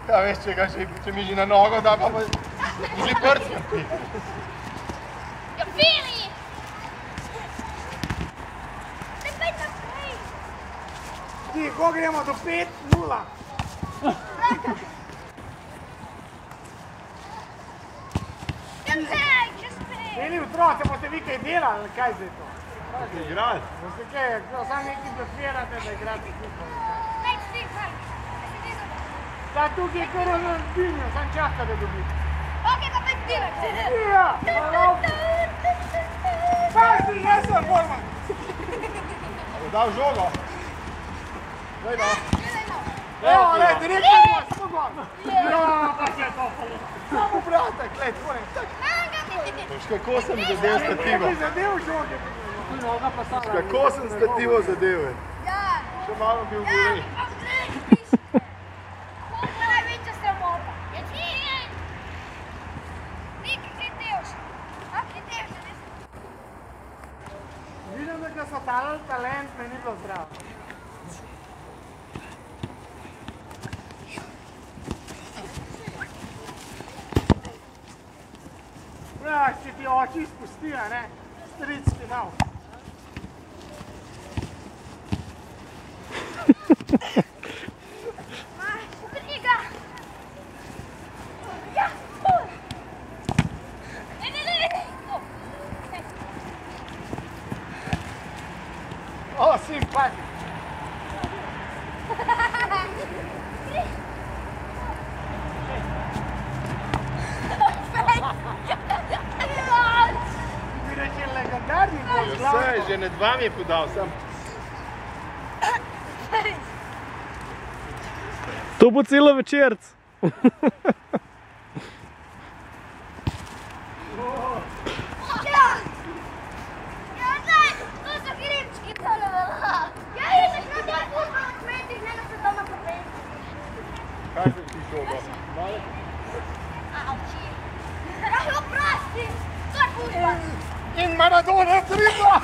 Ja, veš, če mi že na nogo da, pa zli prcijo. Ja, Fili! Ne pej naprej! Ti, ko gremo do 5-0? Ja, pej, čez pej! Bili otroci, boste vi kaj delali, kaj zdaj to? Igrali. Boste kaj, samo nekaj blefirate, da igrate futbol. Neč ti, kaj? Da tukaj je kar razbinjo, sam čaka, da dobi. Ok, pa pej ti! Ja! Pazi, jaz sem Borman! Je dal žogo. Daj da. Evo, le, direktno gol, samo gol! Ja, pa je to polo. Samo bratek, le, tvorej, tak. Veš, kako sem zadev stativo. Ti zadev žoge. Kako sem stativo zadev. Ja! Še malo bi ugoril. Ja, piš! Koliko je največja sramota? Ja, ti! Viki, kaj teoš? A, kaj teoš? Vidim, da ga so talent, me ni bilo zdravo. Ja, če ti oči izpustijo, ne? Stric ti dal. Upri ga! Ja, ful! Ne! O, simpati. Bi rekel legendarni gol, Vse, že ne dva mi je podal, sem. To bo celo večerc. Kaj se ti žogo? Oprosti! To je futbol! In Maradona tripla!